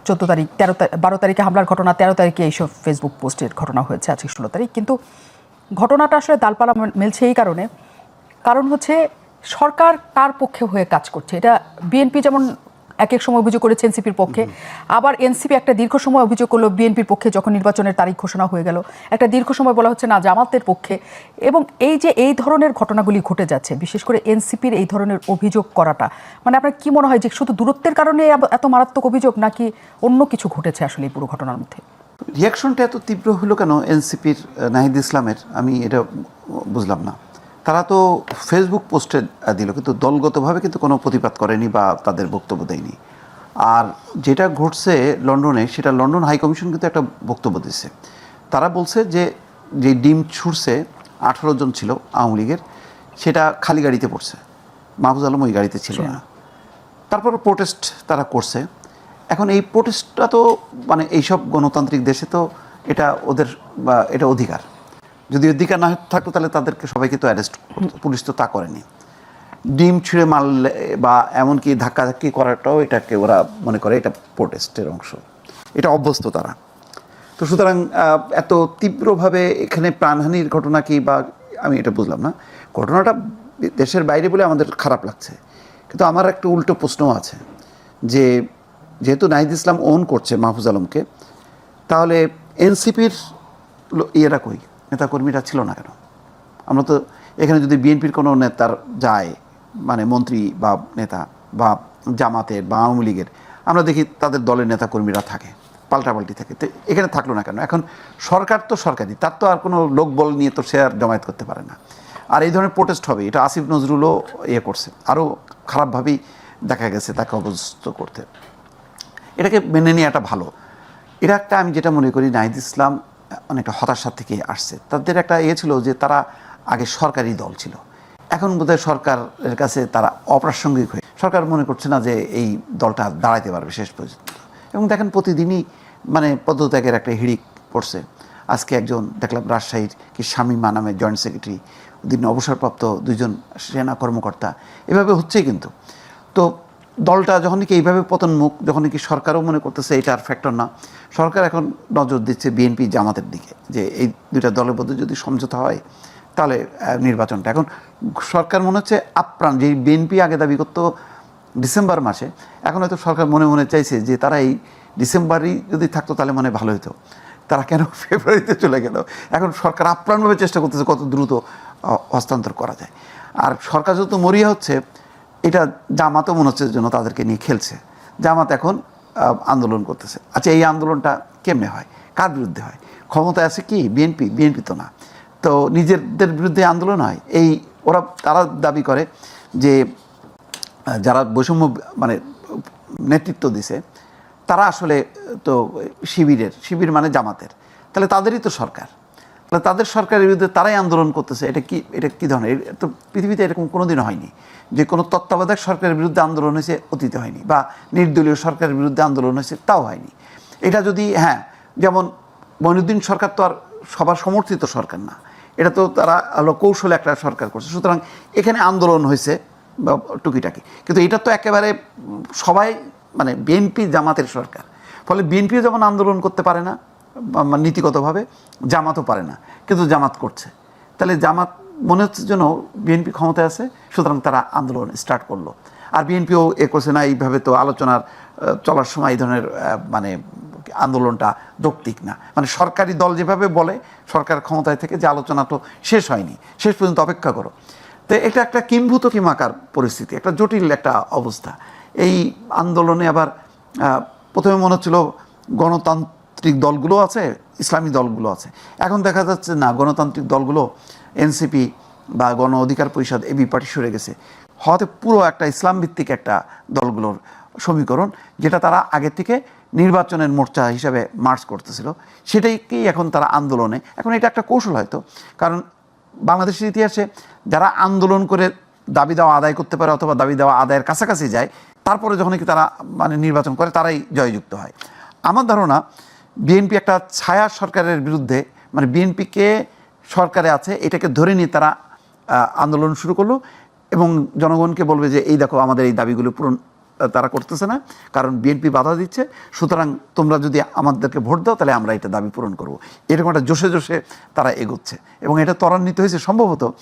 তারিখ 12 তারিখে হামলার ঘটনা, 13 তারিখে এইসব ফেসবুক পোস্টের ঘটনা হয়েছে, আজকে 16 তারিখ। কিন্তু ঘটনাটা আসলে ডালপালা মেলছে এই কারণ হচ্ছে সরকার কার পক্ষে হয়ে কাজ করছে। এটা বিএনপি যেমন এক সময় অভিযোগ করেছে এনসিপির পক্ষে, আবার এনসিপি একটা দীর্ঘ সময় অভিযোগ করলো বিএনপির পক্ষে যখন নির্বাচনের তারিখ ঘোষণা হয়ে গেল। একটা দীর্ঘ সময় বলা হচ্ছে না জামাতের পক্ষে। এবং এই ধরনের ঘটনাগুলি ঘটে যাচ্ছে, বিশেষ করে এনসিপির এই ধরনের অভিযোগ করাটা, মানে আপনার কি মনে হয় যে শুধু দূরত্বের কারণে এত মারাত্মক অভিযোগ, নাকি অন্য কিছু ঘটেছে আসলে এই পুরো ঘটনার মধ্যে? রিয়াকশনটা এত তীব্র হলো কেন এনসিপির নাহিদ ইসলামের, আমি এটা বুঝলাম না। তারা তো ফেসবুক পোস্টে দিল, কিন্তু দলগতভাবে কিন্তু কোনো প্রতিবাদ করেনি বা তাদের বক্তব্য দেয়নি। আর যেটা ঘটছে লন্ডনে, সেটা লন্ডন হাই কমিশন কিন্তু একটা বক্তব্য দিচ্ছে। তারা বলছে যে ডিম ছুড়ছে 18 জন ছিল আওয়ামী লীগের, সেটা খালি গাড়িতে পড়ছে, মাহফুজ আলম ওই গাড়িতে ছিল না। তারপর প্রোটেস্ট তারা করছে। এখন এই প্রোটেস্টটা তো মানে এইসব গণতান্ত্রিক দেশে তো এটা ওদের বা এটা অধিকার, যদি অধিকার না থাকতো তাহলে তাদেরকে সবাইকে তো অ্যারেস্ট করতো, পুলিশ তো তা করেনি। ডিম ছুঁড়ে মারলে বা এমনকি ধাক্কাধাক্কি করাটাও এটাকে ওরা মনে করে এটা প্রোটেস্টের অংশ, এটা অভ্যস্ত তারা। তো সুতরাং এত তীব্রভাবে এখানে প্রাণহানির ঘটনা কি বা আমি এটা বুঝলাম না। ঘটনাটা দেশের বাইরে বলে আমাদের খারাপ লাগছে, কিন্তু আমার একটা উল্টো প্রশ্নও আছে যে যেহেতু নাহিদ ইসলাম ওন করছে মাহফুজ আলমকে, তাহলে এনসিপির ইয়েরা কই, নেতাকর্মীরা ছিল না কেন? আমরা তো এখানে যদি বিএনপির কোনো নেতার যায়, মানে মন্ত্রী বা নেতা বা জামাতের বা আওয়ামী লীগের, আমরা দেখি তাদের দলের নেতাকর্মীরা থাকে, পাল্টাপাল্টি থাকে। তো এখানে থাকলো না কেন? এখন সরকার তো সরকারি, তার তো আর কোনো লোকবল নিয়ে তো সে আর জমায়েত করতে পারে না। আর এই ধরনের প্রোটেস্ট হবে, এটা আসিফ নজরুলও করছে, আরও খারাপভাবেই দেখা গেছে তাকে অবস্থ করতে। এটাকে মেনে নেওয়াটা ভালো। এটা একটা, আমি যেটা মনে করি নাহিদ ইসলাম অনেকটা হতাশা থেকে আসছে। তাদের একটা ছিল যে তারা আগে সরকারি দল ছিল, এখন বোধহয় সরকারের কাছে তারা অপ্রাসঙ্গিক হয়ে, সরকার মনে করছে না যে এই দলটা দাঁড়াইতে পারবে শেষ পর্যন্ত। এবং দেখেন প্রতিদিনই মানে পদত্যাগের একটা হিড়িক পড়ছে। আজকে একজন দেখলাম রাজশাহীর কি শামীমা নামের জয়েন্ট সেক্রেটারি, দিন অবসরপ্রাপ্ত 2 জন সেনা কর্মকর্তা, এভাবে হচ্ছে। কিন্তু তো দলটা যখন কি এইভাবে পতনমুখ, যখন কি সরকারও মনে করতেছে এটা আর ফ্যাক্টর না, সরকার এখন নজর দিচ্ছে বিএনপি জামাতের দিকে, যে এই দুইটা দলের মধ্যে যদি সমঝোতা হয় তাহলে নির্বাচনটা। এখন সরকার মনে হচ্ছে আপ্রাণ, যে বিএনপি আগে দাবি করতো ডিসেম্বর মাসে, এখন হয়তো সরকার মনে মনে চাইছে যে তারা এই ডিসেম্বরই যদি থাকতো তাহলে মনে ভালো হতো, তারা কেন ফেব্রুয়ারিতে চলে গেল। এখন সরকার আপ্রাণভাবে চেষ্টা করতেছে কত দ্রুত হস্তান্তর করা যায়। আর সরকার যত মরিয়া হচ্ছে, এটা জামাতও মনে হচ্ছে জন্য তাদেরকে নিয়ে খেলছে। জামাত এখন আন্দোলন করতেছে। আচ্ছা, এই আন্দোলনটা কেমনে হয়, কার বিরুদ্ধে হয়? ক্ষমতায় আছে কি বিএনপি? বিএনপি তো না, তো নিজেদের বিরুদ্ধে আন্দোলন হয়। তারা দাবি করে যে যারা বৈষম্য মানে নেতৃত্ব দিছে তারা আসলে তো শিবির মানে জামাতের, তাহলে তাদেরই তো সরকার, তাহলে তাদের সরকারের বিরুদ্ধে তারাই আন্দোলন করতেছে। এটা কি ধরনের? তো পৃথিবীতে এরকম কোনোদিনও হয়নি যে কোনো তত্ত্বাবধায়ক সরকারের বিরুদ্ধে আন্দোলন হয়েছে, অতীতে হয়নি, বা নির্দলীয় সরকারের বিরুদ্ধে আন্দোলন হয়েছে, তাও হয়নি। এটা যদি যেমন মঈনুদ্দিন সরকার তো আর সবার সমর্থিত সরকার না, এটা তো তারা কৌশলে একটা সরকার করছে। সুতরাং এখানে আন্দোলন হয়েছে বা টুকিটাকি, কিন্তু এটা তো একেবারে সবাই মানে বিএনপি জামাতের সরকার, ফলে বিএনপিও যেমন আন্দোলন করতে পারে না নীতিগতভাবে, জামাতও পারে না, কিন্তু জামাত করছে। তাহলে জামাত মনে হচ্ছে যেন বিএনপি ক্ষমতায় আছে, সুতরাং তারা আন্দোলন স্টার্ট করলো। আর বিএনপিও করছে না, এইভাবে তো আলোচনার চলার সময় এই ধরনের মানে আন্দোলনটা যৌক্তিক না। মানে সরকারি দল যেভাবে বলে সরকার ক্ষমতায় থেকে যে আলোচনা তো শেষ হয়নি, শেষ পর্যন্ত অপেক্ষা করো। তো এটা একটা কিম্ভূত কিমাকার পরিস্থিতি, একটা জটিল একটা অবস্থা। এই আন্দোলনে আবার প্রথমে মনে হচ্ছিল গণতান্ত্রিক দলগুলো আছে, ইসলামী দলগুলো আছে। এখন দেখা যাচ্ছে না, গণতান্ত্রিক দলগুলো এনসিপি বা গণ অধিকার পরিষদ এবি পার্টি সরে গেছে, হয়তো পুরো একটা ইসলাম ভিত্তিক একটা দলগুলোর সমীকরণ, যেটা তারা আগে থেকে নির্বাচনের মোর্চা হিসাবে মার্চ করতেছিল, সেটাইকেই এখন তারা আন্দোলনে। এখন এটা একটা কৌশল হয়তো, কারণ বাংলাদেশের ইতিহাসে যারা আন্দোলন করে দাবি দেওয়া আদায় করতে পারে অথবা দাবি দেওয়া আদায়ের কাছাকাছি যায়, তারপরে যখন কি তারা মানে নির্বাচন করে তারাই জয়যুক্ত হয়। আমার ধারণা বিএনপি একটা ছায়া সরকারের বিরুদ্ধে, মানে বিএনপিকে সরকারে আছে এটাকে ধরে নিয়ে তারা আন্দোলন শুরু করলো এবং জনগণকে বলবে যে এই দেখো আমাদের এই দাবিগুলো পূরণ তারা করতেছে না, কারণ বিএনপি বাধা দিচ্ছে, সুতরাং তোমরা যদি আমাদেরকে ভোট দাও তাহলে আমরা এটা দাবি পূরণ করব। এরকম একটা জোশে জোশে তারা এগোচ্ছে এবং এটা ত্বরান্বিত হয়েছে সম্ভবত